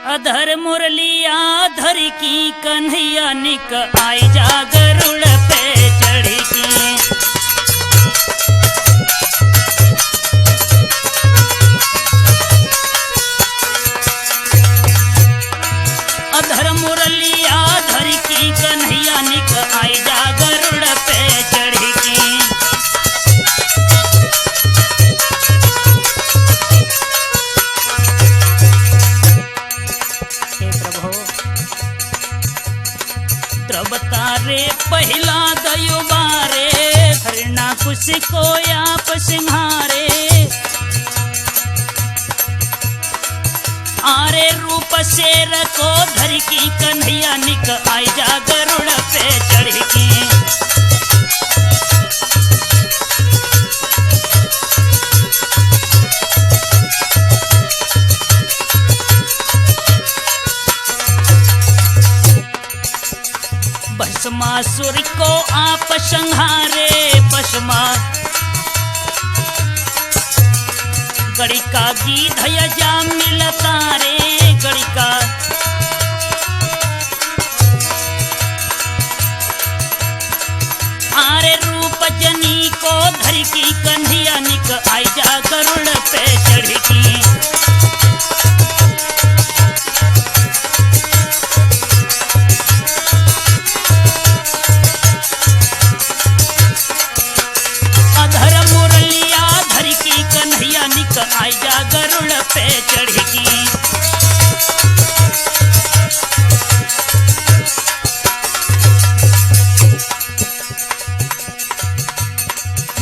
अधर मुरलिया धर की कन्हैया निक आई जा गरुड़ पे चढ़ की। अधर मुरलिया धर की कन्हैया निक आई जा गरुड़ पे चढ़ की। रे पहला दयो बारे धरना कुछ को आप सिंहारे। आरे रूप शेर को धर की कन्हैया निक आई जा गरुड़ पे चढ़ की। भस्मासुर को आप संहारे भस्मा गड़ी का गीध जा मिलता रे गड़ी का। आरे रूप जनी को धर की कन्हैया निक आई जा गरुड़ पे चढ़ की। आई जा गरुड़ पे चढ़ की।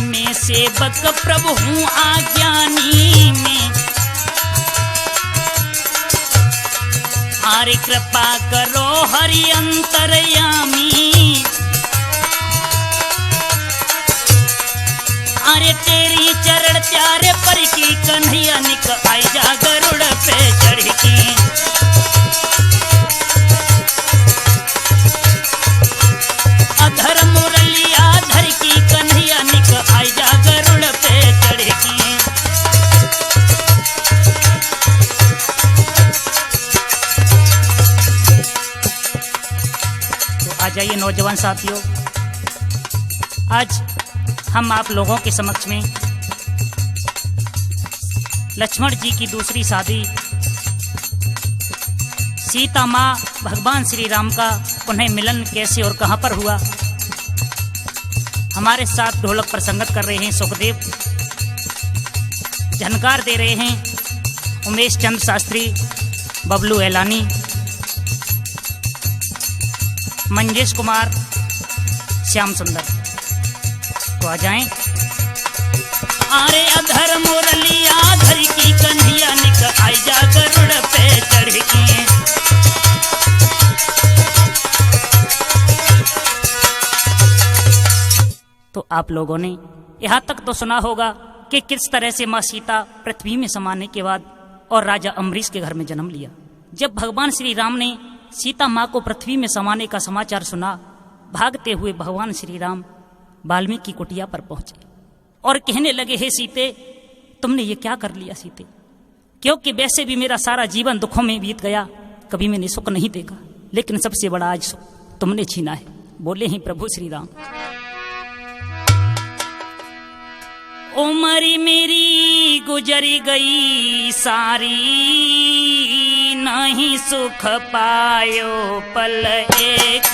मैं सेवक प्रभु हूँ आज्ञानी में। आरे कृपा करो हरि अंतरयामी। अरे तेरी चरण प्यारे पर की कन्हैया निक आई जा गरुड़ पे चढ़ की। अधर मुरलिया धर की कन्हैया निक आई जा गरुड़ पे चढ़ की। तो आ जाइए नौजवान साथियों, आज हम आप लोगों के समक्ष में लक्ष्मण जी की दूसरी शादी सीता माँ भगवान श्री राम का पुनः मिलन कैसे और कहां पर हुआ। हमारे साथ ढोलक पर संगत कर रहे हैं सुखदेव, झनकार दे रहे हैं उमेश चंद्र शास्त्री, बबलू एलानी, मंजेश कुमार, श्याम सुंदर। तो आ जाएं। आरे अधर मुरलिया धर की कन्हैया निक आई जा गरुड़ पे चढ़ की। तो आप लोगों ने यहाँ तक तो सुना होगा कि किस तरह से माँ सीता पृथ्वी में समाने के बाद और राजा अम्बरीश के घर में जन्म लिया। जब भगवान श्री राम ने सीता माँ को पृथ्वी में समाने का समाचार सुना, भागते हुए भगवान श्री राम वाल्मीकि की कुटिया पर पहुंचे और कहने लगे, हे सीते, तुमने ये क्या कर लिया सीते? क्योंकि वैसे भी मेरा सारा जीवन दुखों में बीत गया, कभी मैंने सुख नहीं देखा, लेकिन सबसे बड़ा आज सुख तुमने छीना है। बोले हैं प्रभु श्री राम, उमरी मेरी गुजरी गई सारी, नहीं सुख पायो पल एक।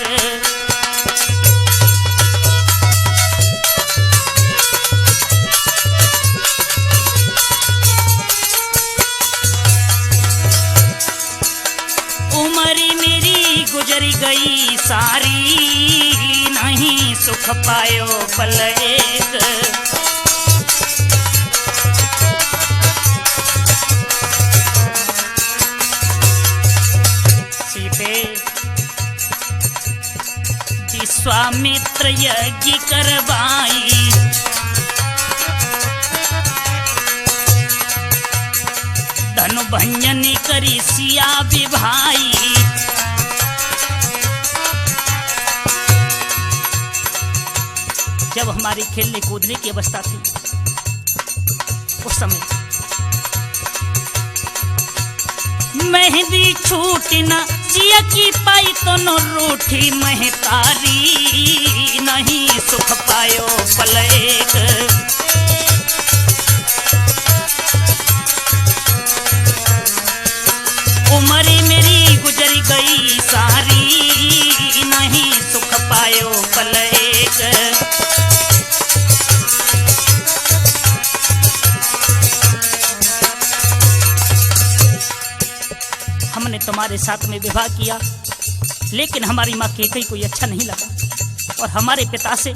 गुजरी गई सारी, नहीं सुख पायो पल एक। सीते विश्वामित्र यज्ञ करवाई, धनु भंजन करी सिया विभाई। जब हमारी खेलने कूदने की अवस्था थी, उस समय मेहंदी छूटी न सिया की पाई तो नो रूठी महतारी, नहीं सुख पायो पलेक। उम्र मेरी गुजर गई सारी, नहीं सुख पायो पलेक। हमने तुम्हारे साथ में विवाह किया, लेकिन हमारी माँ कैकेयी को ये अच्छा नहीं लगा और हमारे पिता से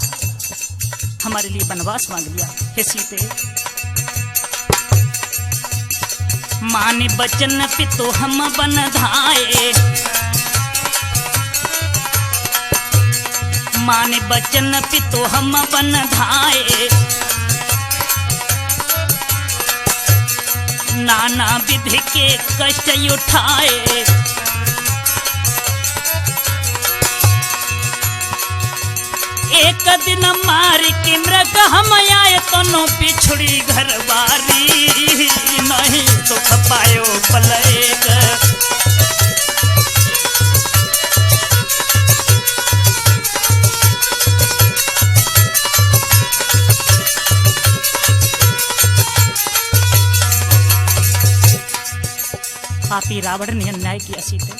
हमारे लिए वनवास मांग लिया। हे सीते, माँ ने बचन पितो हम बन धाये, माँ ने बचन पितो हम बन धाये। नाना विधि के कष्ट उठाए, एक दिन मार के मृग हम आए तनो बिछुड़ी घरवारी, नहीं सुख पायो पलेक। पापी रावण ने अन्याय किया सीते,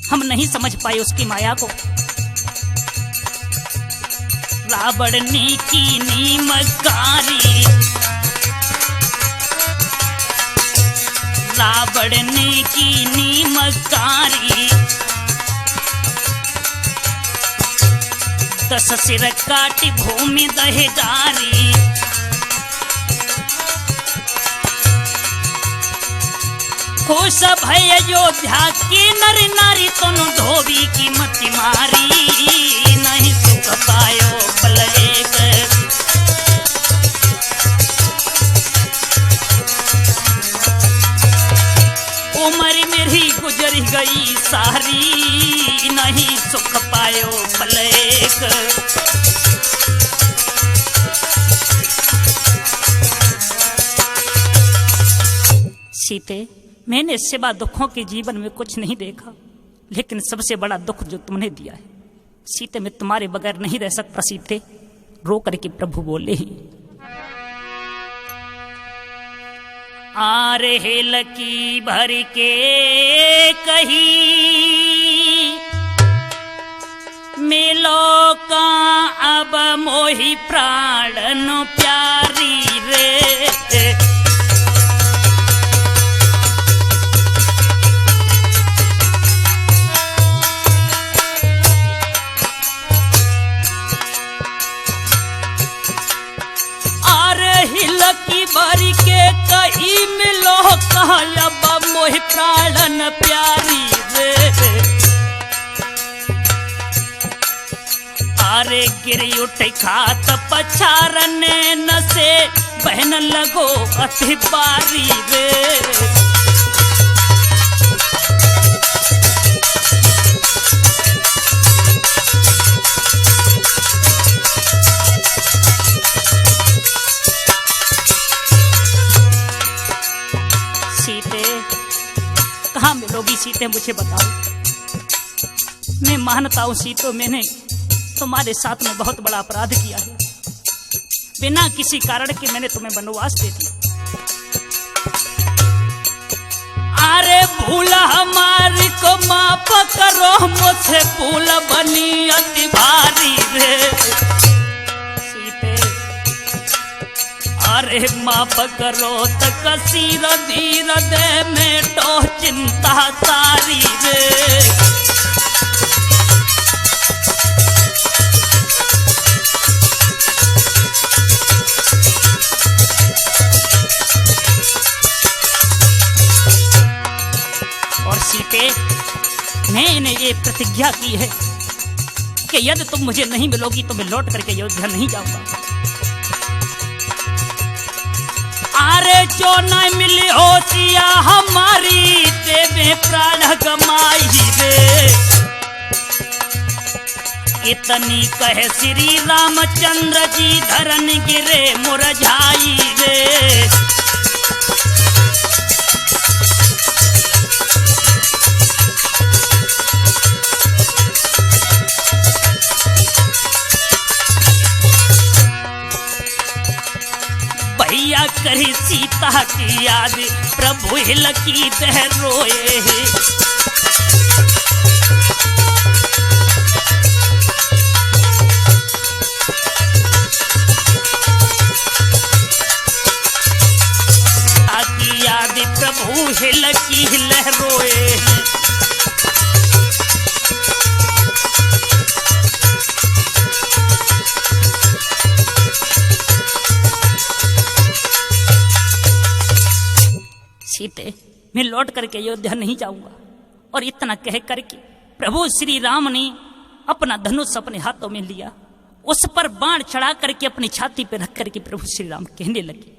हम नहीं समझ पाए उसकी माया को। रावण ने की नीमकारी, रावण ने की नीमकारी। 10 सिर काटी भूमि दहेजारी, खुश भय अयोध्या के नर नारी तनु धोबी की मति मारी, नहीं सुख पायो पलेक। उम्र मेरी गुजर गई सारी, नहीं सुख पायो पलेक। सीते, मैंने सिवा दुखों के जीवन में कुछ नहीं देखा, लेकिन सबसे बड़ा दुख जो तुमने दिया है सीते, मैं तुम्हारे बगैर नहीं रह सकता सीते। रो करके प्रभु बोले ही, आरे हेल की भर के कही मिलो का अब मोहि प्राणन प्यारी रे। की बारी के कही मिलो कहब मोहि प्राणन प्यारी रे। अरे गिरी उठ खात पछारने न से बहन लगो अति बारी रे। कहाँ मिलोगी सीते, मुझे बताओ। मैं मानता हूँ सीतो, मैंने तुम्हारे साथ में बहुत बड़ा अपराध किया है। बिना किसी कारण के मैंने तुम्हें वनवास दे दिया। अरे भूल हमारी को माफ करो, मुझसे भूल बनी अति भारी रे। सीते, अरे माफ करो तो कसीर धीर दे में तो चिंता सारी रे। और सीते, मैंने ये प्रतिज्ञा की है कि यदि तुम मुझे नहीं मिलोगी तो मैं लौट करके अयोध्या नहीं जाऊंगा। अरे जो न मिली हो सिया हमारी, देवे प्राण गमाई रे। इतनी कहे श्री रामचंद्र जी, धरन गिरे मुरझाई रे। करी सीता की याद, प्रभु हिलकी दह रोए। की याद प्रभु हिलकी लह रोए। सीते, मैं लौट करके अयोध्या नहीं जाऊंगा। और इतना कह करके प्रभु श्री राम ने अपना धनुष अपने हाथों में लिया, उस पर बाण चढ़ा करके अपनी छाती पर रख करके प्रभु श्री राम कहने लगे,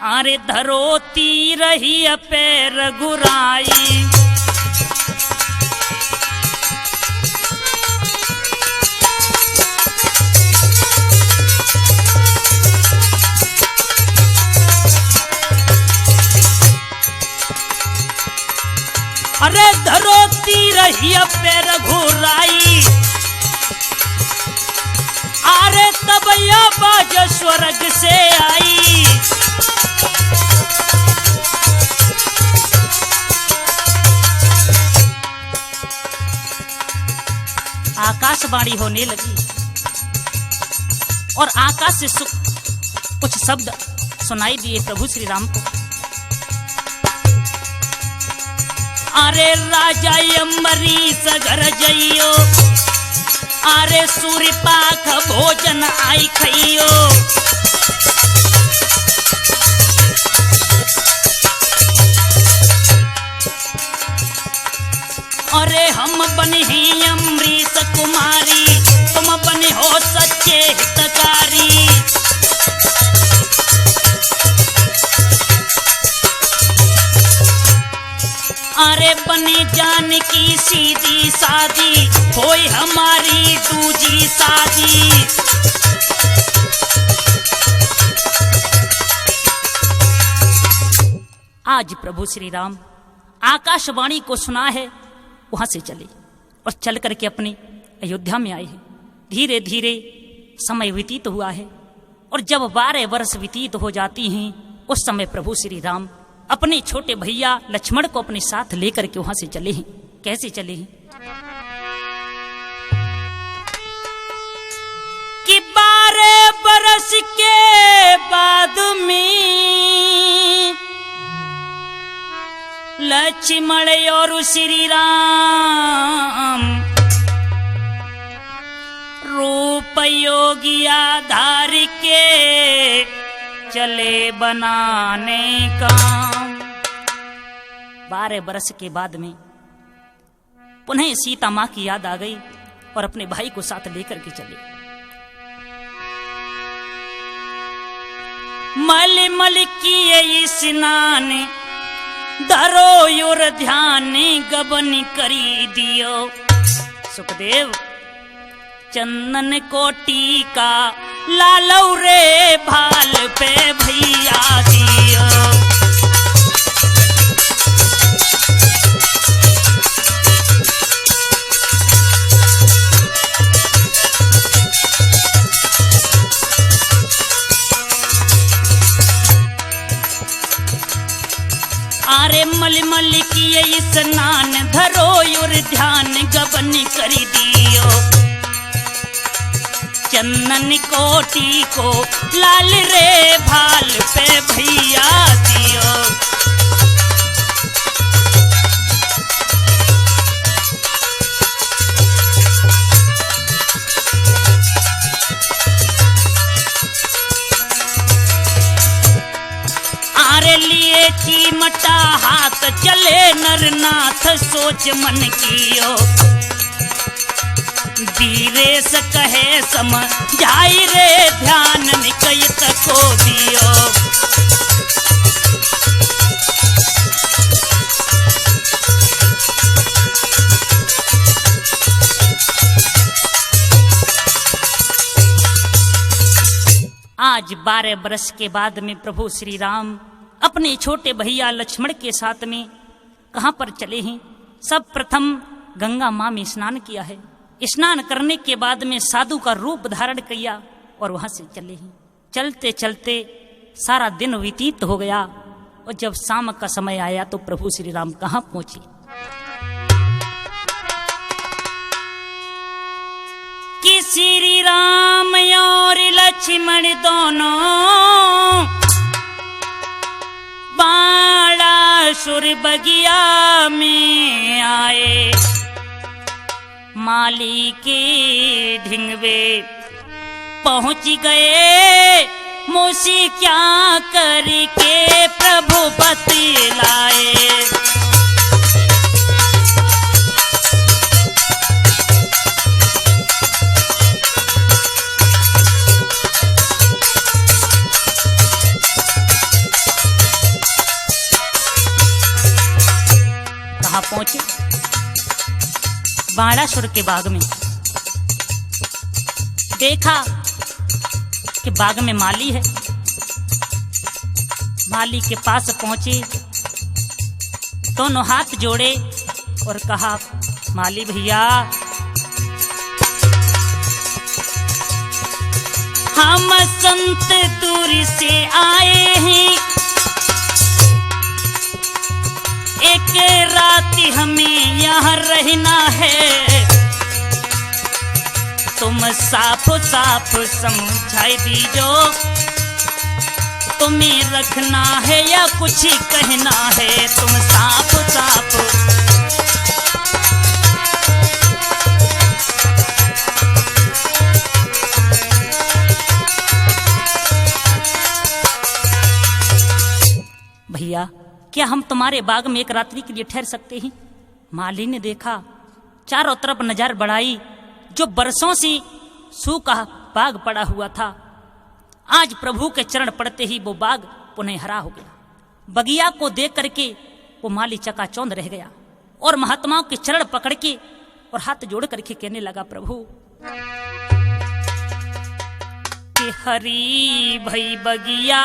अरे धरोती रही पैर घुराई, अरे धरोती रही पैर घुराई, अरे तब आवाज स्वर्ग से आई, आकाशवाणी होने लगी और आकाश से कुछ शब्द सुनाई दिए प्रभु श्री राम को। अरे राजा अम्बरीश घर जइयो, अरे सूर्य पाख भोजन आई खइयो, अरे हम बने हैं अम्बरीश कुमारी, तुम बने हो सच्चे हितकारी, अरे बने जानकी सीधी सादी, होई हमारी दूजी शादी, आज प्रभु श्री राम आकाशवाणी को सुना है, वहां से चले और चल करके अपनी अयोध्या में आए हैं। धीरे धीरे समय व्यतीत हुआ है और जब 12 वर्ष व्यतीत हो जाती हैं, उस समय प्रभु श्री राम अपने छोटे भैया लक्ष्मण को अपने साथ लेकर के वहां से चले हैं। कैसे चले हैं कि 12 बरस के बाद में लक्ष्मण और श्री राम रूप योगी आधार के चले बनाने काम। 12 बरस के बाद में पुनः सीता माँ की याद आ गई और अपने भाई को साथ लेकर के चले। मल मल किए स्नान, धरो योर ध्यान, गबन करी दियो। सुखदेव चंदन को टीका लालौ रे भाल पे भैया दियो। अरे मल मल किए स्नान, धरो योर ध्यान, गबन करी दियो। चंदन कोटी को लाल रे भाल पे भैया दियो। आरे लिए चिमटा हाथ चले नरनाथ, सोच मन कियो। धीरे से कहे समझाई रे, ध्यान निकयत को दियो। आज 12 वर्ष के बाद में प्रभु श्री राम अपने छोटे भैया लक्ष्मण के साथ में कहां पर चले हैं? सब प्रथम गंगा मां में स्नान किया है। स्नान करने के बाद में साधु का रूप धारण किया और वहां से चले ही। चलते चलते सारा दिन व्यतीत हो गया और जब शाम का समय आया तो प्रभु श्री राम कहाँ पहुंचे। कि श्री राम और लक्ष्मण दोनों बाणासुर बगिया में आए। माली के ढिंगवे पहुंच गए, मोसी क्या करके प्रभु बतलाए। कहाँ पहुंचे? बाणासुर के बाग में। देखा कि बाग में माली है। माली के पास पहुंचे, दोनों हाथ जोड़े और कहा, माली भैया, हम संत दूर से आए हैं, एक रात हमें यहाँ रहना है। तुम साफ साफ समझाई दीजो, तुम्हें रखना है या कुछ कहना है। तुम साफ साफ भैया, क्या हम तुम्हारे बाग में एक रात्रि के लिए ठहर सकते हैं? माली ने देखा, चारों तरफ नजर बढ़ाई, जो बरसों से सूखा बाग पड़ा हुआ था, आज प्रभु के चरण पड़ते ही वो बाग पुनः हरा हो गया। बगिया को देख करके वो माली चकाचौंध रह गया और महात्माओं के चरण पकड़ के और हाथ जोड़ करके कहने लगा, प्रभु कि हरी भई बगिया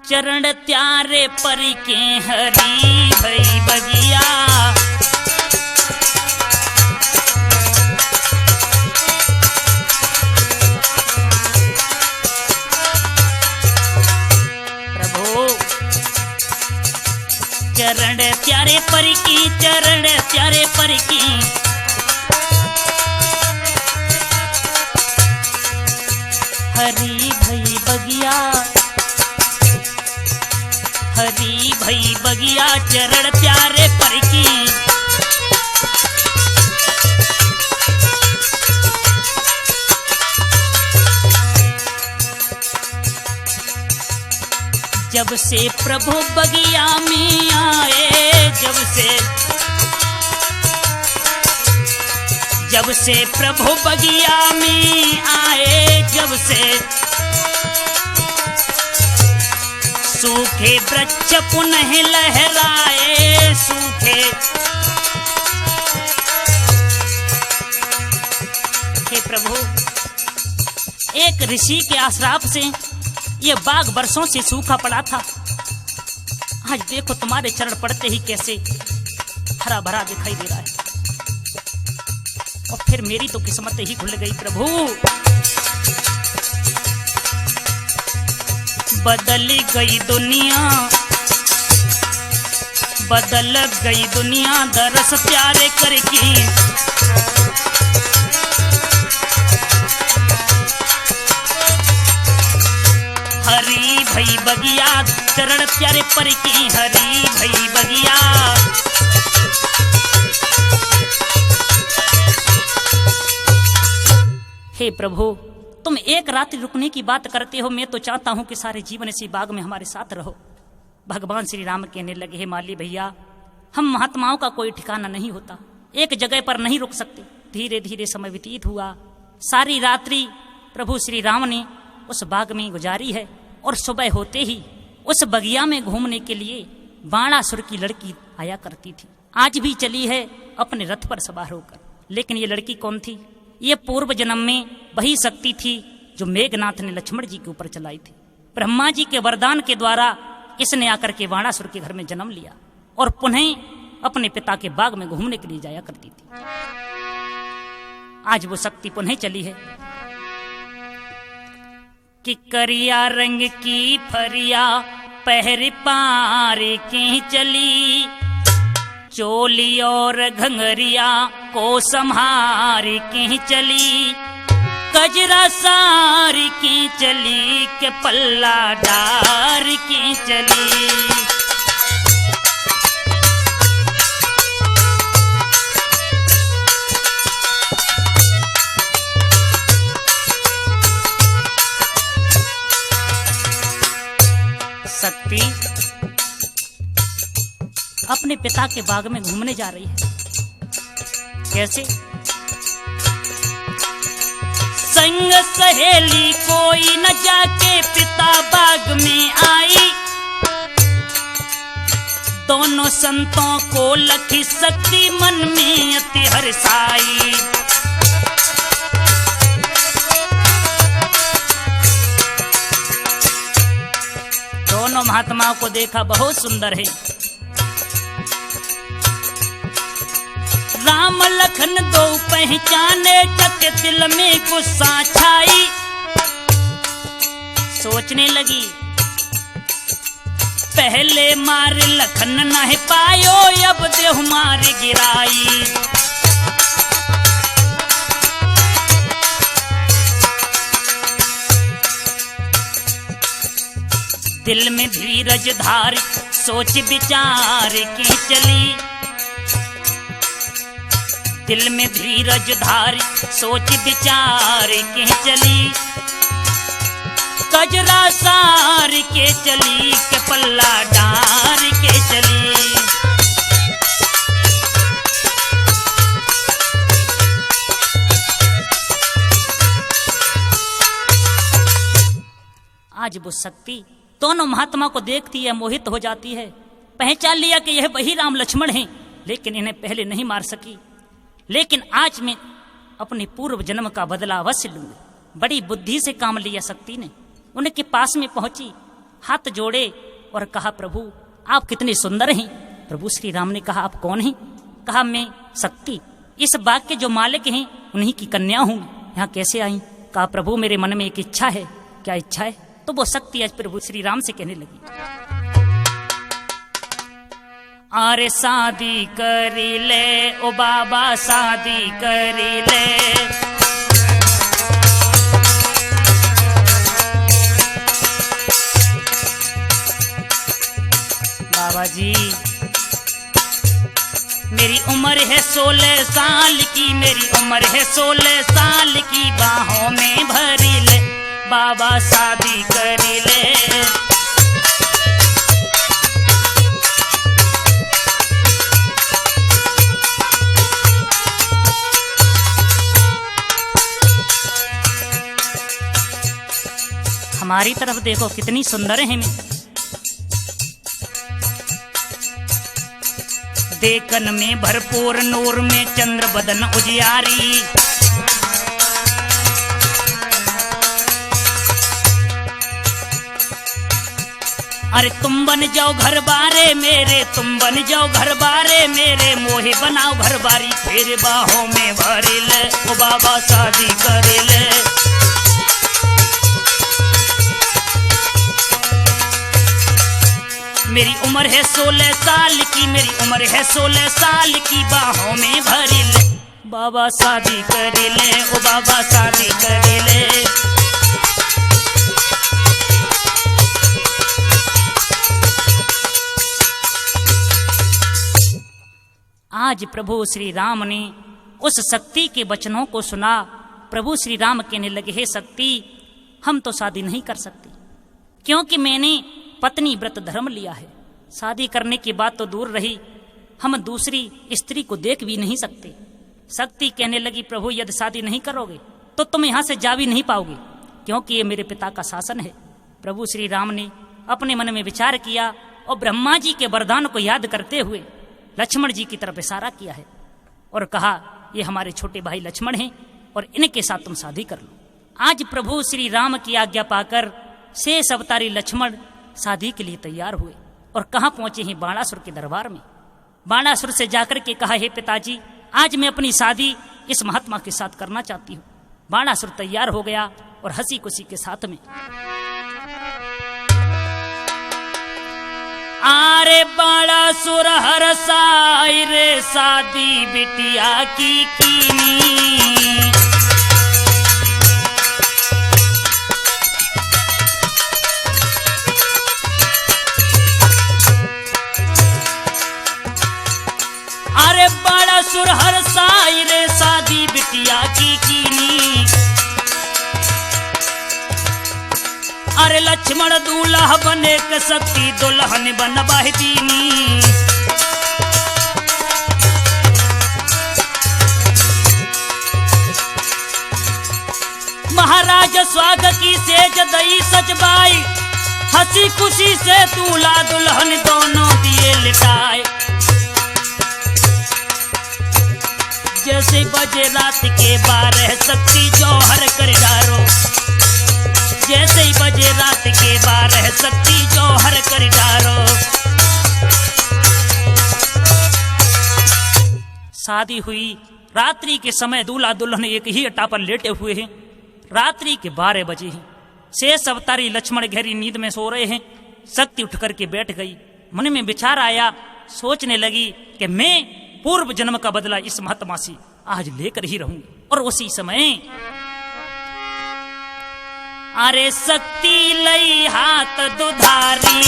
चरण त्यारे पर के, हरी भई बगिया। चरण प्यारे पर की, चरण प्यारे पर की, हरी भई बगिया, हरी भई बगिया चरण प्यारे पर की। जब से प्रभु बगिया में आए, जब से प्रभु बगिया में आए, जब से सूखे वृक्ष पुनः लहराए, सूखे। हे प्रभु, एक ऋषि के आश्राप से ये बाग बरसों से सूखा पड़ा था, आज देखो तुम्हारे चरण पड़ते ही कैसे हरा भरा दिखाई दे रहा है। और फिर मेरी तो किस्मत ही खुल गई प्रभु। बदल गई दुनिया, बदल गई दुनिया दरस प्यारे करके। हरी भई बगिया चरण प्यारे पर की, हरी भई बगिया। हे प्रभु, तुम एक रात रुकने की बात करते हो, मैं तो चाहता हूं कि सारे जीवन इसी बाग में हमारे साथ रहो। भगवान श्री राम कहने लगे, हे माली भैया, हम महात्माओं का कोई ठिकाना नहीं होता, एक जगह पर नहीं रुक सकते। धीरे धीरे समय व्यतीत हुआ, सारी रात्रि प्रभु श्री राम ने उस बाग में गुजारी है और सुबह होते ही उस बगिया में घूमने के लिए बाणासुर की लड़की आया करती थी। आज भी चली है अपने रथ पर सवार होकर। लेकिन ये लड़की कौन थी? ये पूर्व जन्म में वही शक्ति थी जो मेघनाथ ने लक्ष्मण जी के ऊपर चलाई थी। ब्रह्मा जी के वरदान के द्वारा इसने आकर के बाणासुर के घर में जन्म लिया और पुनः अपने पिता के बाग में घूमने के लिए जाया करती थी। आज वो शक्ति पुनः चली है कि करिया रंग की फरिया पहर पार के चली, चोली और घंघरिया को संहार के चली, कजरा सार के चली के पल्ला डार के चली। शक्ति अपने पिता के बाग में घूमने जा रही है। कैसे? संग सहेली कोई न जाके पिता बाग में आई, दोनों संतों को लखी शक्ति मन में अति हर्षाई। दोनों महात्माओं को देखा, बहुत सुंदर है। राम लखन दो पहचाने, तक दिल में गुस्सा छाई। सोचने लगी, पहले मार लखन नहीं पायो, अब देह मार गिराई। दिल में धीरज धार सोच विचार के चली, दिल में धीरज धार सोच विचार के चली, कजरा सार के चली के पल्ला डार के चली। आज वो शक्ति दोनों महात्मा को देखती है, मोहित हो जाती है। पहचान लिया कि यह वही राम लक्ष्मण हैं, लेकिन इन्हें पहले नहीं मार सकी। लेकिन आज मैं अपने पूर्व जन्म का बदला अवश्य लूंगी। बड़ी बुद्धि से काम लिया शक्ति ने। उनके पास में पहुंची, हाथ जोड़े और कहा, प्रभु आप कितने सुंदर हैं। प्रभु श्री राम ने कहा, आप कौन हैं? कहा, मैं शक्ति, इस बाग के जो मालिक हैं उन्हीं की कन्या हूं। यहाँ कैसे आई? कहा, प्रभु मेरे मन में एक इच्छा है। क्या इच्छा है? तो वो शक्ति आज प्रभु श्री राम से कहने लगी, अरे शादी करी ले ओ बाबा, शादी करी ले। बाबा जी मेरी उम्र है 16 साल की, मेरी उम्र है 16 साल की, बाहों में भरी ले बाबा, शादी करी ले। हमारी तरफ देखो कितनी सुंदर है मैं। देखन में भरपूर नूर में चंद्र बदन उजियारी, अरे तुम बन जाओ घर बारे मेरे, तुम बन जाओ घर बारे मेरे, मोहे बनाओ घर बारी, फिर बाहों में भरी ले ओ बाबा, शादी करे ले। मेरी उम्र है 16 साल की, मेरी उम्र है 16 साल की, बाहों में भरी ले बाबा, शादी करे ले ओ बाबा, शादी करे ले। आज प्रभु श्री राम ने उस शक्ति के वचनों को सुना। प्रभु श्री राम कहने लगे, हे शक्ति हम तो शादी नहीं कर सकते, क्योंकि मैंने पत्नी व्रत धर्म लिया है। शादी करने की बात तो दूर रही, हम दूसरी स्त्री को देख भी नहीं सकते। शक्ति कहने लगी, प्रभु यदि शादी नहीं करोगे तो तुम यहाँ से जा भी नहीं पाओगे, क्योंकि ये मेरे पिता का शासन है। प्रभु श्री राम ने अपने मन में विचार किया और ब्रह्मा जी के वरदान को याद करते हुए लक्ष्मण जी की तरफ इशारा किया है और कहा, ये हमारे छोटे भाई लक्ष्मण हैं और इनके साथ तुम शादी कर लो। आज प्रभु श्री राम की आज्ञा पाकर शेष अवतारी लक्ष्मण शादी के लिए तैयार हुए और कहाँ पहुंचे हैं? बाणासुर के दरबार में। बाणासुर से जाकर के कहा, हे पिताजी आज मैं अपनी शादी इस महात्मा के साथ करना चाहती हूँ। बाणासुर तैयार हो गया और हंसी खुशी के साथ में आरे बाणासुर हरसाई रे शादी बिटिया की कीनी। अरे बाणासुर हरसाई रे शादी बिटिया की कीनी। अरे लक्ष्मण दूल्हा बने के शक्ति दुल्हन बनवाहि दीनी। महाराज स्वागत की सेज दई सजबाई हंसी खुशी से दूल्हा दुल्हन दोनों दिए लिटाए। जैसे बजे रात के 12 शक्ति जौहर कर डारो। जैसे ही बजे रात के 12 शक्ति जौहर कर डारो। शादी हुई रात्रि के समय दूल्हा दुल्हन एक ही अट्टा पर लेटे हुए हैं। रात्रि के 12 बजे हैं। शेष अवतारी लक्ष्मण गहरी नींद में सो रहे हैं। शक्ति उठ करके बैठ गई। मन में विचार आया, सोचने लगी कि मैं पूर्व जन्म का बदला इस महात्मा से आज लेकर ही रहूंगी। और उसी समय अरे शक्ति लई हाथ दुधारी।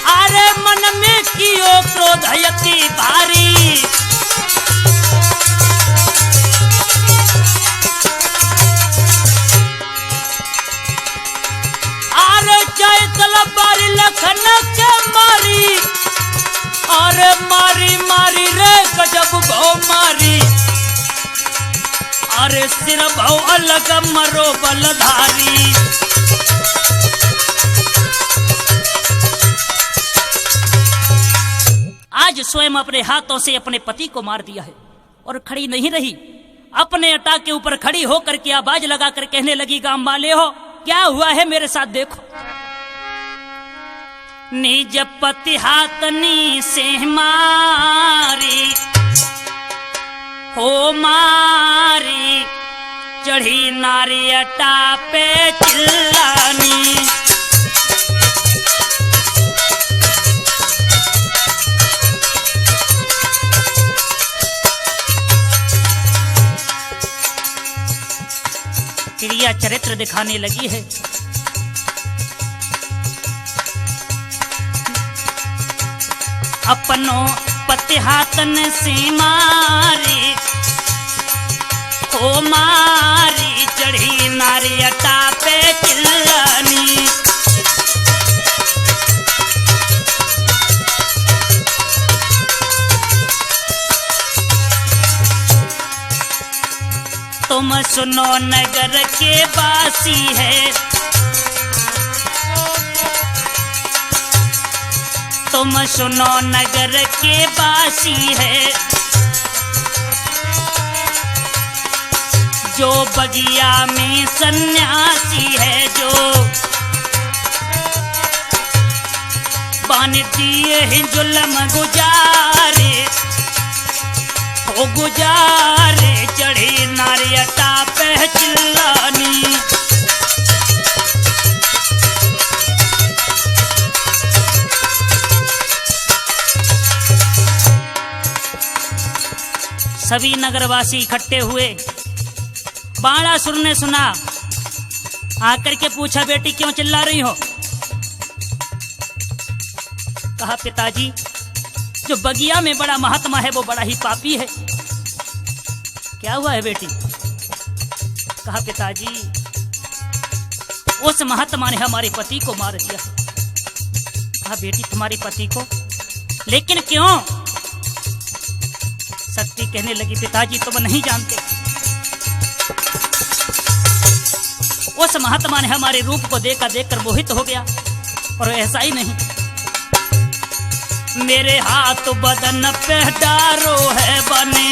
अरे मन में कियो क्रोध यति भारी। अरे जय तलवार लखन के मारी। अरे मारी मारी रे गजब भौ मारी। अरे सिर भौ अलग मरो बलधारी। आज स्वयं अपने हाथों से अपने पति को मार दिया है और खड़ी नहीं रही। अपने अटा के ऊपर खड़ी होकर के आवाज लगाकर कहने लगी, गांव वाले हो क्या हुआ है मेरे साथ देखो। निज पति हाथनी से मारी हो मारी। चढ़ी नारी अटा पे चिल्लानी। क्रिया चरित्र दिखाने लगी है। अपनों पति हाथन से मारी हो मारी। चढ़ी नारी अटा पे चिल्लानी। तुम सुनो नगर के वासी है। तुम सुनो नगर के वासी है। जो बगिया में सन्यासी है। जो बान दिए हैं जुल्म गुजारे हो गुजारे। चढ़ी नारी अटा पे चिल्लानी। सभी नगरवासी इकट्ठे हुए। बाणासुर ने सुना, आकर के पूछा, बेटी क्यों चिल्ला रही हो। कहा, पिताजी जो बगिया में बड़ा महात्मा है वो बड़ा ही पापी है। क्या हुआ है बेटी। कहा, पिताजी उस महात्मा ने हमारे पति को मार दिया। कहा, बेटी तुम्हारे पति को। लेकिन क्यों? शक्ति कहने लगी, पिताजी तुम नहीं जानते, उस महात्मा ने हमारे रूप को देखकर मोहित हो गया। और ऐसा ही नहीं, मेरे हाथ बदन पे डारो है बने,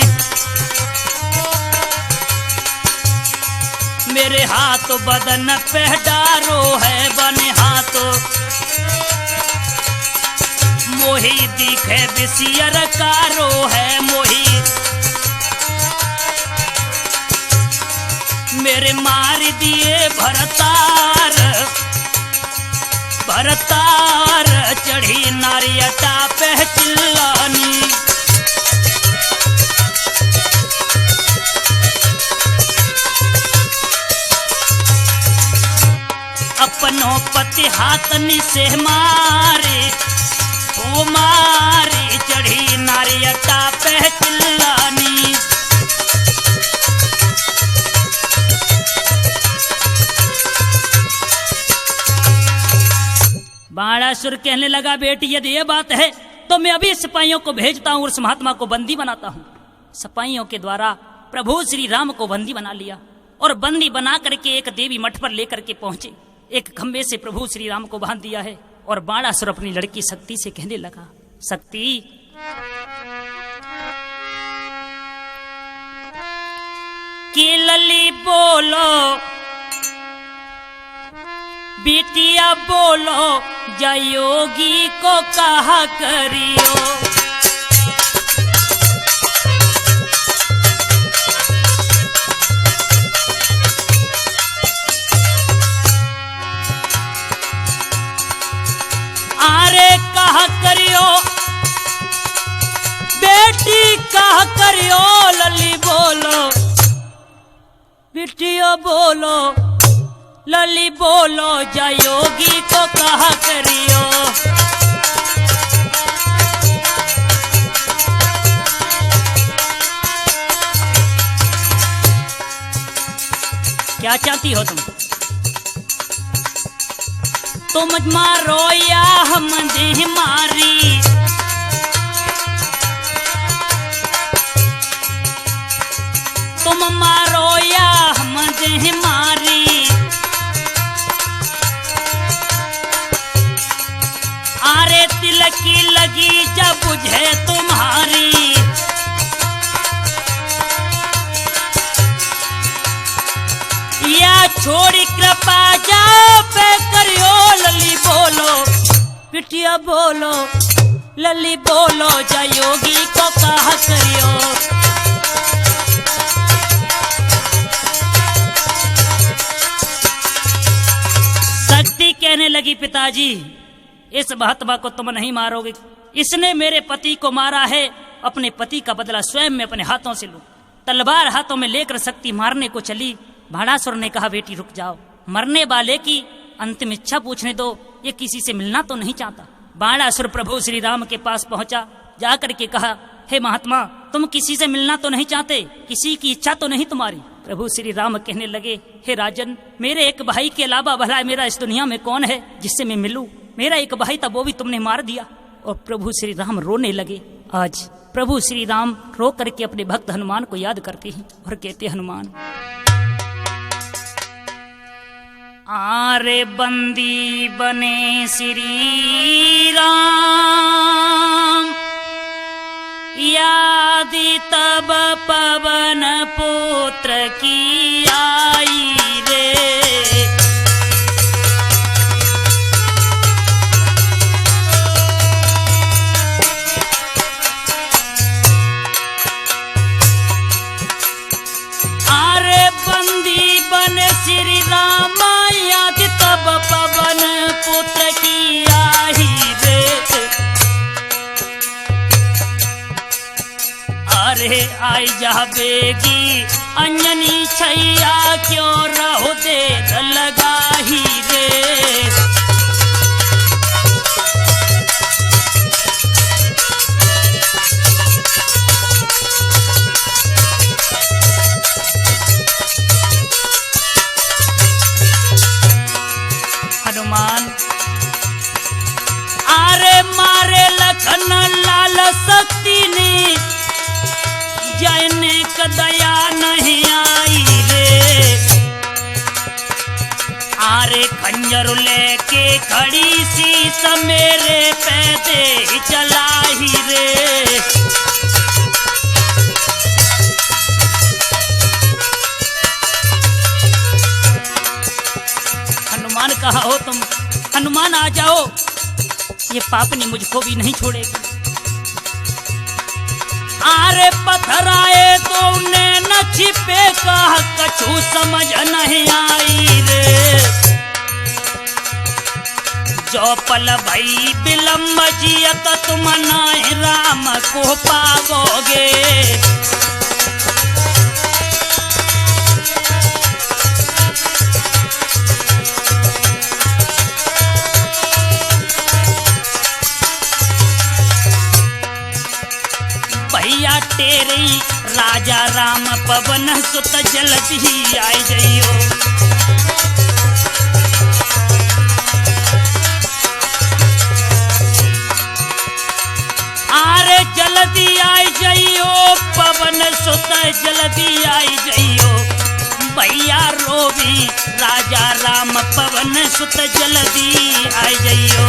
मेरे हाथ बदन पे डारो है बने हाथ, मोही दिखे बिसियर कारो है मोही, मेरे मार दिए भरतार, भरतार चढ़ी नारियटा पे चिल्लानी, अपनों पति हाथनी से मारे, वो मारे चढ़ी नारियटा पे चिल्लानी। बाणासुर कहने लगा, बेटी यदि ये बात है तो मैं अभी सिपाहियों को भेजता हूं और उस महात्मा को बंदी बनाता हूं। सिपाहियों के द्वारा प्रभु श्री राम को बंदी बना लिया और बंदी बना करके एक देवी मठ पर लेकर के पहुंचे। एक खंबे से प्रभु श्री राम को बांध दिया है और बाणासुर अपनी लड़की शक्ति से कहने लगा, शक्ति की लली बोलो, बिटिया बोलो, जयोगी को कहा करियो, आरे कहा करियो, बेटी कहा करियो, लली बोलो, बिटिया बोलो, लली बोलो, जयोगी को कहा करियो। क्या चाहती हो तुम मारो या हम देह मारी, तुम मारो या हम देह मारी, आरे तिलक की लगी जब बुझे तुम्हारी, या छोड़ी कृपा जा पे करियो, लली बोलो, बिटिया बोलो, लली बोलो, जयोगी को कहा करियो। शक्ति कहने लगी, पिताजी इस महात्मा को तुम नहीं मारोगे, इसने मेरे पति को मारा है, अपने पति का बदला स्वयं में अपने हाथों से लो। तलवार हाथों में लेकर शक्ति मारने को चली। बाणासुर ने कहा, बेटी रुक जाओ, मरने वाले की अंतिम इच्छा पूछने दो, ये किसी से मिलना तो नहीं चाहता। बाणासुर प्रभु श्री राम के पास पहुंचा, जाकर के कहा, हे महात्मा तुम किसी से मिलना तो नहीं चाहते, किसी की इच्छा तो नहीं तुम्हारी? प्रभु श्री राम कहने लगे, हे राजन, मेरे एक भाई के अलावा भला मेरा इस दुनिया में कौन है जिससे मैं मिलूं? मेरा एक भाई था, वो भी तुमने मार दिया। और प्रभु श्री राम रोने लगे। आज प्रभु श्री राम रो करके अपने भक्त हनुमान को याद करते हैं और कहते, हनुमान आरे बंदी बने श्री राम, यादी तब पवन पुत्र की आई रे, आरे बंदी बने श्री राम, यादी तब पवन पुत्र की आई रे, अरे आई जाबेगी अंजनी छैया, क्यों रहो देर लगाही रे, हनुमान आरे मारे लखन शक्ति ने जाने का दया नहीं आई रे। आरे खंजर लेके खड़ी सी मेरे पैदे चला ही रे। हनुमान कहा हो तुम, हनुमान आ जाओ, ये पापनी मुझको भी नहीं छोड़ेगी। आरे पत्थराए तो उन्हें न छिपे कहा कछु समझ नहीं आई रे। जो पल भई विलम्ब जियत तुम नाय राम को पाओगे। भैया तेरी राजा राम पवन सुत जल्दी आई जइयो। आरे जल्दी आई जइयो पवन सुत जल्दी आई जइयो। भैया रोवी राजा राम पवन सुत जल्दी आई जइयो।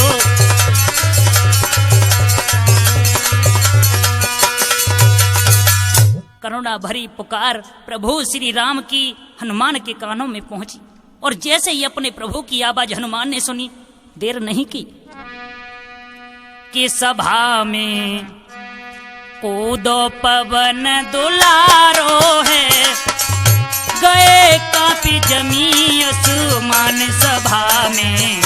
करुणा भरी पुकार प्रभु श्री राम की हनुमान के कानों में पहुंची और जैसे ही अपने प्रभु की आवाज हनुमान ने सुनी, देर नहीं की कि सभा में कूदो पवन दुलारो है। गए काफी जमी आसमान सभा में।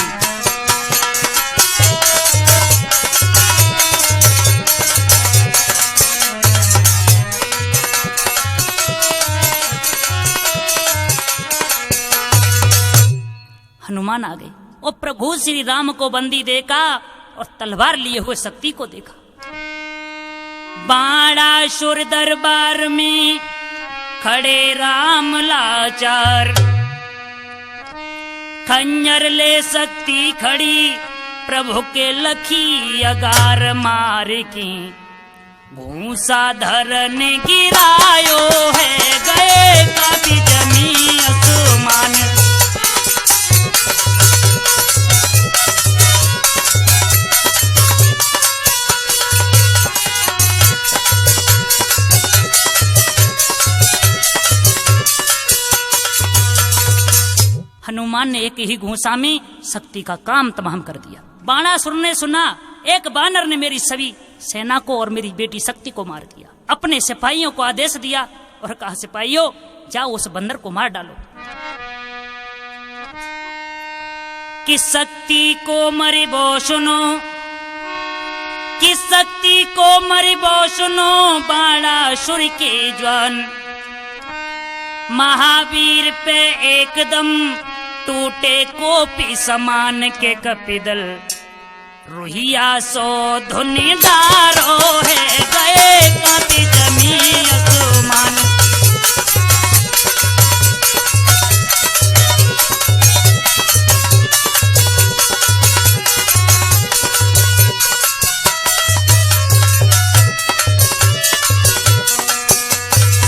हनुमान आ गए और प्रभु श्री राम को बंदी देखा और तलवार लिए हुए शक्ति को देखा। बाणासुर दरबार में खड़े राम लाचार। खंजर ले शक्ति खड़ी प्रभु के लखी अगार मार के। घूसा धरन गिरायो है। गए काफी जमी आसमान। हनुमान ने एक ही घूंसा में शक्ति का काम तमाम कर दिया। बाणासुर ने सुना एक बानर ने मेरी सभी सेना को और मेरी बेटी शक्ति को मार दिया। अपने सिपाहियों को आदेश दिया और कहा, सिपाहियों जाओ उस बंदर को मार डालो। कि शक्ति को मरिबो सुनो, कि शक्ति को मरिबो सुनो बाणासुर के जवान। महावीर पे एकदम टूटे कोपी समान के कपिदल। रुहिया सो धुनी डारो है। गए काफी जमी आसमान।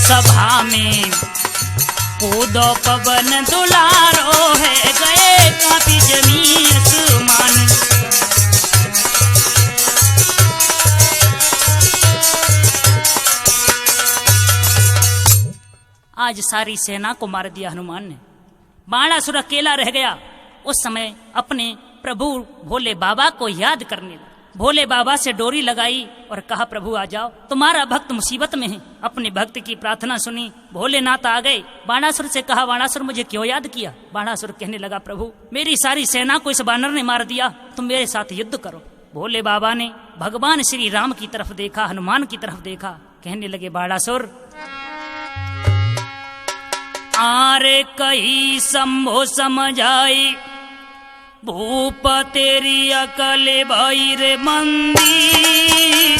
सभा में कूदो पवन दुलारो है। गए काफी जमी आसमान। आज सारी सेना को मार दिया हनुमान ने। बाणासुर अकेला रह गया। उस समय अपने प्रभु भोले बाबा को याद करने लगा। भोले बाबा से डोरी लगाई और कहा, प्रभु आ जाओ, तुम्हारा भक्त मुसीबत में है। अपने भक्त की प्रार्थना सुनी, भोलेनाथ आ गए। बाणासुर से कहा, बाणासुर मुझे क्यों याद किया? बाणासुर कहने लगा, प्रभु मेरी सारी सेना को इस बानर ने मार दिया, तुम मेरे साथ युद्ध करो। भोले बाबा ने भगवान श्री राम की तरफ देखा, हनुमान की तरफ देखा, कहने लगे, बाणासुर आरे कही संभो समझाई। भूप तेरी अकल भाई रे मंदी।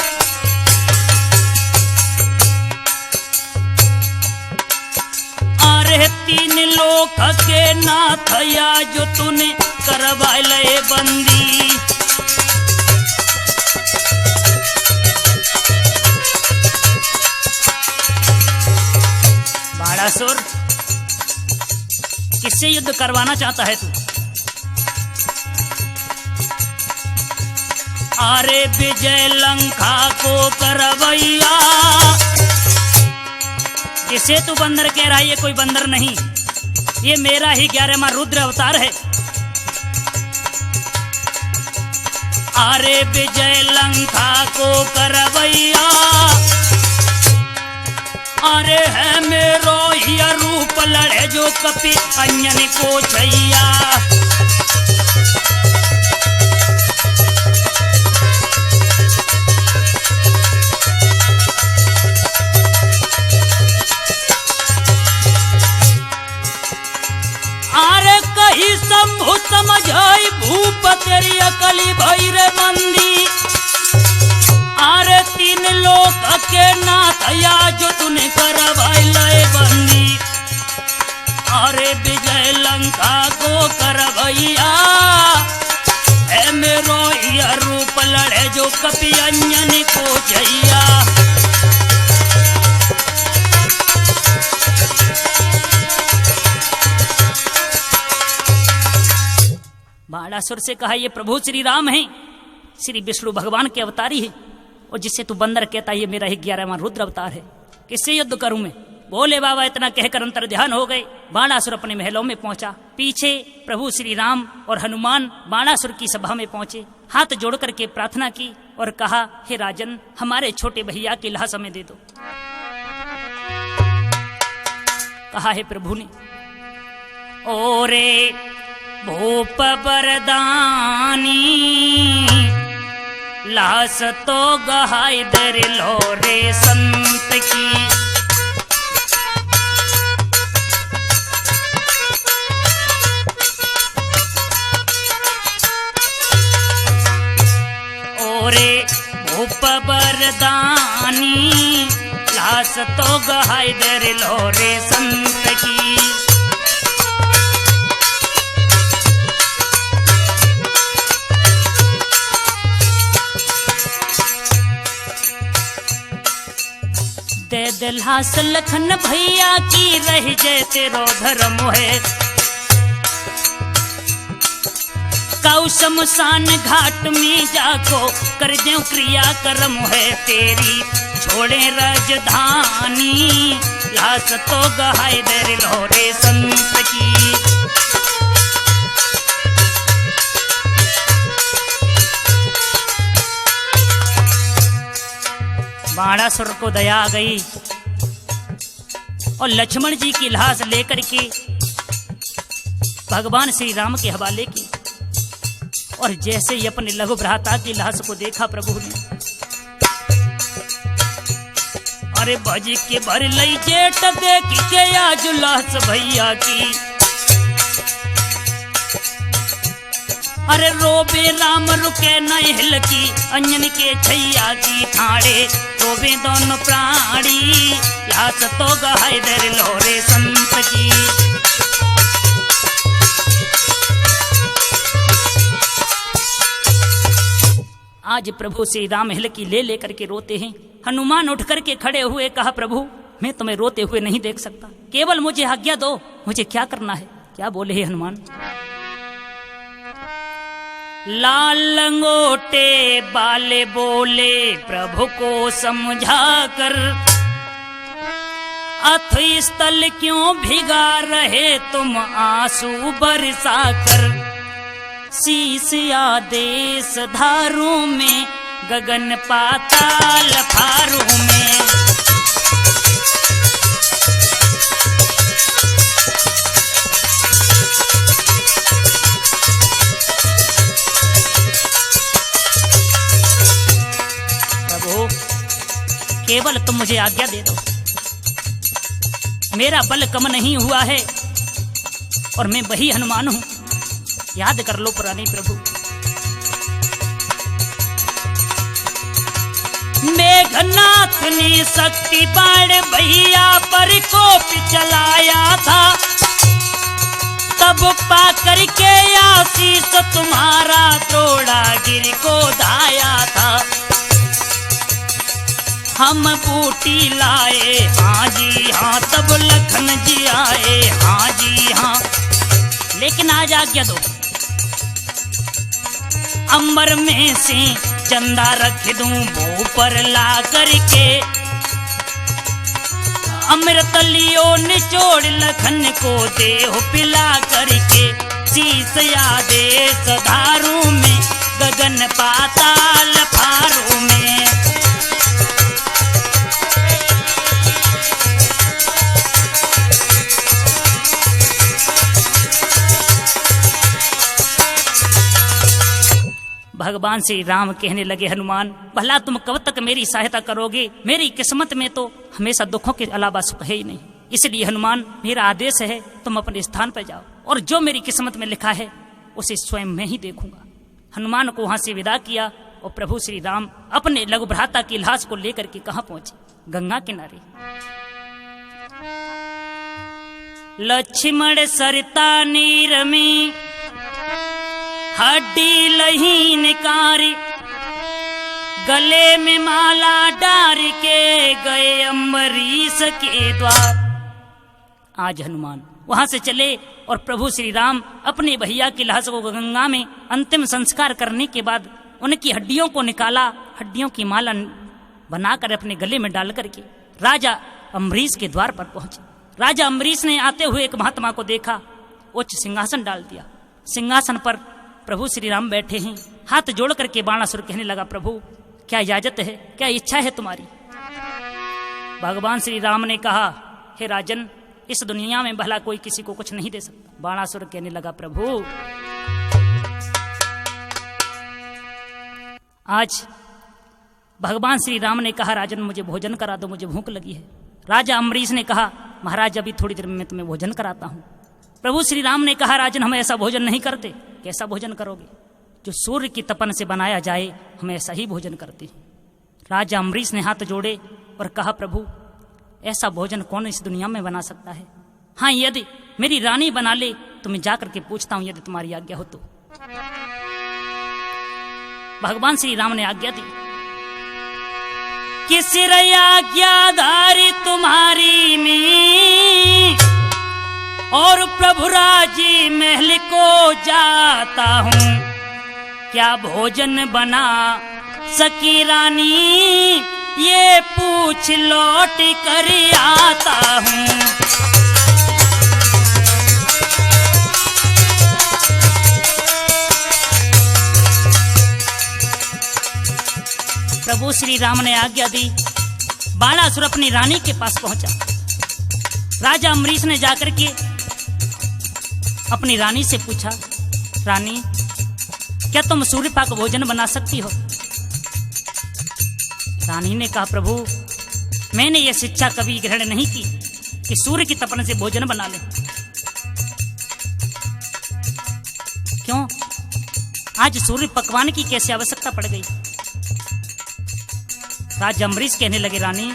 अरे 3 लोक के नाथ या जो तूने करवाए बंदी। बाणासुर, किससे युद्ध करवाना चाहता है तू? अरे विजय लंका को करवैया, जिसे तू बंदर कह रहा है ये कोई बंदर नहीं, ये मेरा ही 11वां रुद्र अवतार है। अरे विजय लंका को करवैया, अरे है मेरो ही रूप लड़े जो कपि अंजन को छैया। अरे कही शंभु समझाई भूप तेरी अकली भैर मंदी, अरे 3 लोक के नाथ या जो तूने करवाई लय बंदी। अरे विजय लंका को करवैया, है मेरो यह रूप लड़े जो कपि अंजन को जैया। बाणासुर से कहा ये प्रभु श्री राम हैं, श्री विष्णु भगवान के अवतारी है, और जिससे तू बंदर कहता है ये मेरा ही 11वां रुद्र अवतार है, किससे युद्ध करूं मैं? बोले बाबा इतना कहकर अंतर ध्यान हो गए। बाणासुर अपने महलों में पहुंचा। पीछे प्रभु श्री राम और हनुमान बाणासुर की सभा में पहुंचे, हाथ जोड़ करके प्रार्थना की और कहा हे राजन, हमारे छोटे भैया की लाश हमें दे दो। कहा है प्रभु ने, ओरे भूप बरदानी, लाश तो गहाई दर लो रे संत की। ओरे भूप बरदानी, लाश तो गहाई दर लो रे संत की। दे दिलास लखन भैया की, रह जय तेरो धर्म है। काऊ शमशान घाट में जाको, कर दे क्रिया कर्म है तेरी। छोड़े राजधानी, लाश तो गहाई दर लो रे संत की। बाणासुर को दया आ गई और लक्ष्मण जी की लाश लेकर के भगवान श्री राम के हवाले की। और जैसे ही अपने लघु भ्राता की लाश को देखा प्रभु ने, अरे भज के भर लई जेठ देख के आज लाश भैया की। अरे रोबे राम रुके नहीं हिलकी, अंजन के छैया की ठाड़े रोबे दोनों प्राणी। लाश तो गहाई दर लो रे संत की। आज प्रभु श्री राम हिलकी ले लेकर के रोते हैं। हनुमान उठ करके खड़े हुए कहा प्रभु मैं तुम्हें रोते हुए नहीं देख सकता, केवल मुझे आज्ञा दो, मुझे क्या करना है? क्या बोले हे हनुमान? लाल लंगोटे बाले बोले प्रभु को समझा कर, अथ स्थल क्यों भिगा रहे तुम आंसू बरसा कर। शीश आदेश धारू में, गगन पाताल फारू में। प्रभु केवल तुम मुझे आज्ञा दे दो, मेरा बल कम नहीं हुआ है और मैं वही हनुमान हूं। याद कर लो पुरानी प्रभु। मेघनाथ ने शक्ति बाण भैया पर कोप चलाया था, तब पाकर के आशीष तुम्हारा द्रोड़ा गिर को धाया था। हम बूटी लाए हाँ जी हाँ, तब लखन महाराज आज्ञा दो, अंबर में से चंदा रख दूं वो पर ला करके, अमृत लियो निचोड़ लखन को देह पिला करके, शीस आदेश धारू में गगन पाताल फारू में। भगवान श्री राम कहने लगे, हनुमान भला तुम कब तक मेरी सहायता करोगे? मेरी किस्मत में तो हमेशा दुखों के अलावा सुख है ही नहीं। इसलिए हनुमान मेरा आदेश है तुम अपने स्थान पर जाओ और जो मेरी किस्मत में लिखा है उसे स्वयं मैं ही देखूंगा। हनुमान को वहां से विदा किया और प्रभु श्री राम अपने लघु भ्राता की लाश को लेकर के कहां पहुंचे? गंगा किनारे। लक्ष्मण सरिता नीर में हड्डी लहीन कारी, गले में माला डार के गए अम्बरीश के द्वार। आज हनुमान वहां से चले और प्रभु श्री राम अपने भैया की लाश को गंगा में अंतिम संस्कार करने के बाद उनकी हड्डियों को निकाला, हड्डियों की माला बनाकर अपने गले में डाल करके राजा अम्बरीश के द्वार पर पहुंचे। राजा अम्बरीश ने आते हुए एक महात्मा को देखा, उच्च सिंहासन डाल दिया। सिंहासन पर प्रभु श्री राम बैठे हैं, हाथ जोड़ करके बाणासुर कहने लगा, प्रभु क्या इजाजत है, क्या इच्छा है तुम्हारी? भगवान श्री राम ने कहा, हे राजन, इस दुनिया में भला कोई किसी को कुछ नहीं दे सकता। बाणासुर कहने लगा, प्रभु आज भगवान श्री राम ने कहा, राजन मुझे भोजन करा दो, मुझे भूख लगी है। राजा अम्बरीश ने कहा, महाराज अभी थोड़ी देर में मैं तुम्हें भोजन कराता हूं। प्रभु श्री राम ने कहा, राजन हम ऐसा भोजन नहीं करते। कैसा भोजन करोगे? जो सूर्य की तपन से बनाया जाए, हम ऐसा ही भोजन करते हैं। राजा अम्बरीश ने हाथ जोड़े और कहा, प्रभु ऐसा भोजन कौन इस दुनिया में बना सकता है? हाँ, यदि मेरी रानी बना ले तो मैं जाकर के पूछता हूं, यदि तुम्हारी आज्ञा हो तो। भगवान श्री राम ने आज्ञा दी, किस आज्ञाधारी तुम्हारी में और प्रभु राजी महल को जाता हूं, क्या भोजन बना सकी रानी ये पूछ लौट कर आता हूं। प्रभु श्री राम ने आज्ञा दी, बाणासुर अपनी रानी के पास पहुंचा। राजा अम्बरीश ने जाकर के अपनी रानी से पूछा, रानी क्या तुम सूर्यपाक भोजन बना सकती हो? रानी ने कहा, प्रभु मैंने यह शिक्षा कभी ग्रहण नहीं की कि सूर्य की तपन से भोजन बना ले। क्यों? आज सूर्य पकवान की कैसे आवश्यकता पड़ गई? राजा अम्बरीश कहने लगे, रानी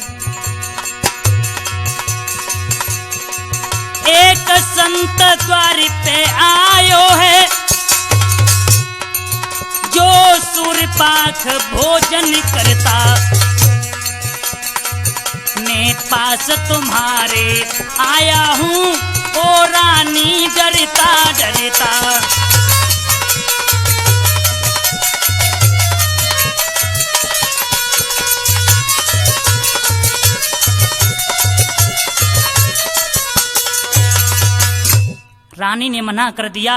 एक संत द्वार पे आयो है जो सूर्यपाक भोजन करता, मैं पास तुम्हारे आया हूँ ओ रानी डरता डरता। रानी ने मना कर दिया।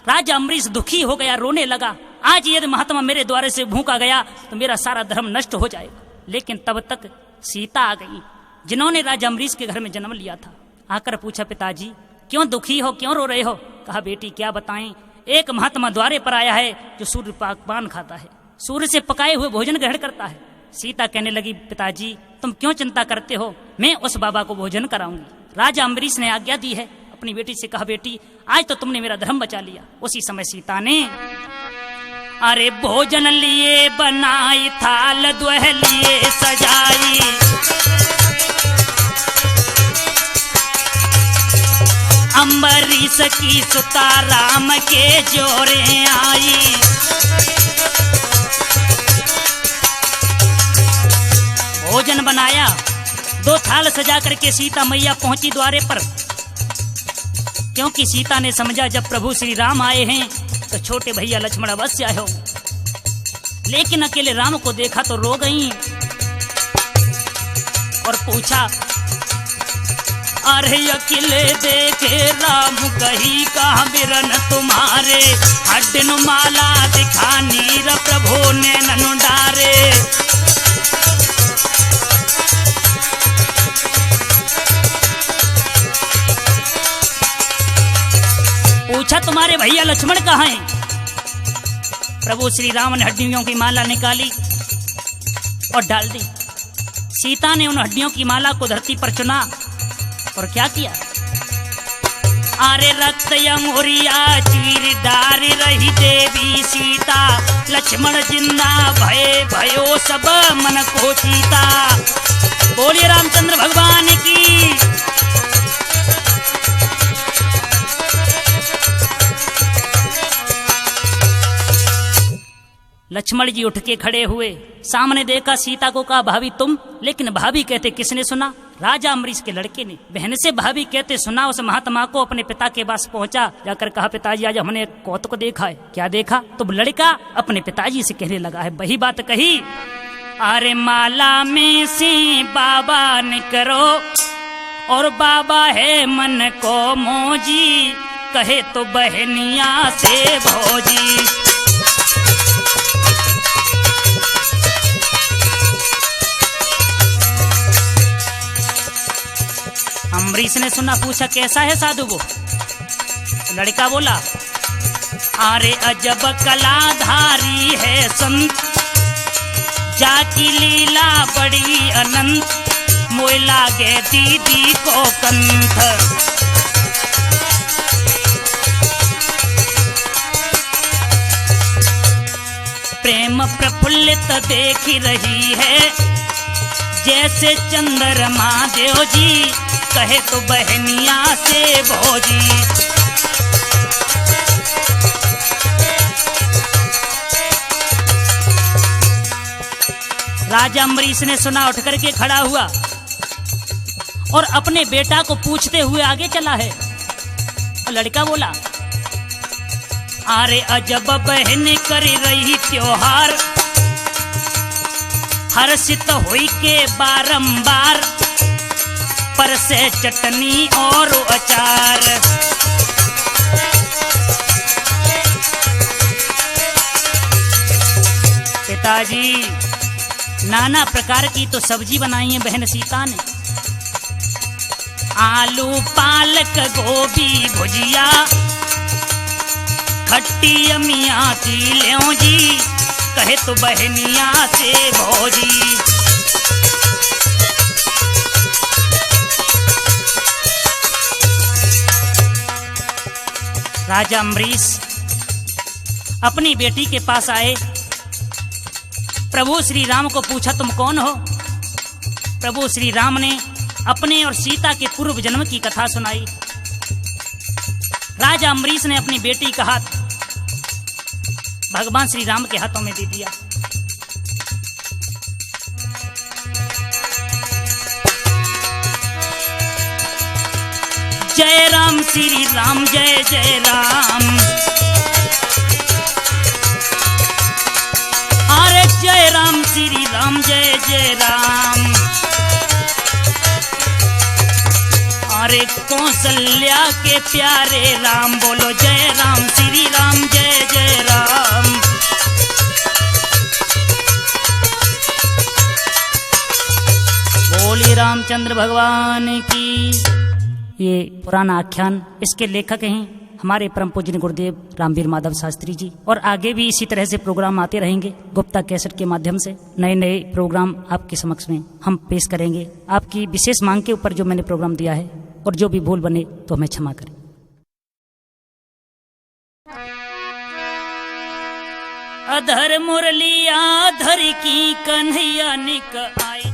राजा अम्बरीश दुखी हो गया, रोने लगा। आज यदि महात्मा मेरे द्वारे से भूखा गया तो मेरा सारा धर्म नष्ट हो जाएगा। लेकिन तब तक सीता आ गई, जिन्होंने राजा अम्बरीश के घर में जन्म लिया था। आकर पूछा, पिताजी क्यों दुखी हो, क्यों रो रहे हो? कहा, बेटी क्या बताएं, एक महात्मा द्वारे पर आया है जो सूर्य पकवान खाता है, सूर्य से पकाए हुए भोजन ग्रहण करता है। सीता कहने लगी, पिताजी तुम क्यों चिंता करते हो, मैं उस बाबा को भोजन कराऊंगी। राजा अम्बरीश ने आज्ञा दी है। अपनी बेटी से कहा, बेटी आज तो तुमने मेरा धर्म बचा लिया। उसी समय सीता ने अरे भोजन लिए बनाई थाल द्वह लिए सजाई, अम्बरीश की सुता राम के जोरे आई। भोजन बनाया, 2 थाल सजा करके सीता मैया पहुंची द्वारे पर। क्योंकि सीता ने समझा जब प्रभु श्री राम आए हैं तो छोटे भैया लक्ष्मण अवश्य आए हो, लेकिन अकेले राम को देखा तो रो गई और पूछा, अरे अकेले देखे राम कही कहाँ बिरन तुम्हारे, हड्डन माला दिखा नीर प्रभु ने ननु डारे। पूछा तुम्हारे भैया लक्ष्मण कहाँ हैं? प्रभु श्री राम ने हड्डियों की माला निकाली और डाल दी। सीता ने उन हड्डियों की माला को धरती पर चुना और क्या किया, अरे रक्त यमुरिया चीर डार रही देवी सीता, लक्ष्मण जिंदा भय भयो सब मन को चीता। बोलिए रामचंद्र भगवान की। लक्ष्मण जी उठ के खड़े हुए, सामने देखा, सीता को कहा, भाभी तुम? लेकिन भाभी कहते किसने सुना? राजा अम्बरीश के लड़के ने। बहन से भाभी कहते सुना। उस महात्मा को अपने पिता के पास पहुंचा, जाकर कहा, पिताजी आज हमने एक कौतुक देखा है। क्या देखा? तो लड़का अपने पिताजी से कहने लगा है, वही बात कही, अरे माला में से बाबा ने करो और बाबा है मन को मोजी, कहे तो बहनिया से भौजी। अम्बरीश ने सुना, पूछा कैसा है साधु वो? लड़का बोला, अरे अजब कलाधारी है संत, जाकी लीला बड़ी अनंत, मोय लागे दीदी को कंठ। प्रेम प्रफुल्लित देख रही है, जैसे चंद्रमा देव जी, कहे तो बहनिया से भौजी। राजा अम्बरीश ने सुना, उठ करके खड़ा हुआ और अपने बेटा को पूछते हुए आगे चला है। और लड़का बोला, अरे अजब बहन कर रही त्योहार, हर्षित हुई के बारंबार, पर से चटनी और अचार। पिताजी नाना प्रकार की तो सब्जी बनाई है बहन सीता ने, आलू पालक गोभी भुजिया, खट्टी अमिया की ल्यों जी, कहे तो बहनिया से भौजी। राजा अम्बरीश अपनी बेटी के पास आए, प्रभु श्री राम को पूछा, तुम कौन हो? प्रभु श्री राम ने अपने और सीता के पूर्व जन्म की कथा सुनाई। राजा अम्बरीश ने अपनी बेटी का हाथ भगवान श्री राम के हाथों में दे दिया। जय राम श्री राम, जय जय राम, अरे जय राम श्री राम, जय जय राम, अरे कौशल्या के प्यारे राम, बोलो जय राम श्री राम, जय जय राम। बोलिए रामचंद्र भगवान की। ये पुराना आख्यान, इसके लेखक हैं हमारे परम पूज्य गुरुदेव रामवीर माधव शास्त्री जी। और आगे भी इसी तरह से प्रोग्राम आते रहेंगे गुप्ता कैसेट के माध्यम से। नए नए प्रोग्राम आपके समक्ष में हम पेश करेंगे। आपकी विशेष मांग के ऊपर जो मैंने प्रोग्राम दिया है, और जो भी भूल बने तो हमें क्षमा करें। अधर मुरलिया धर की कन्हैया निक आई।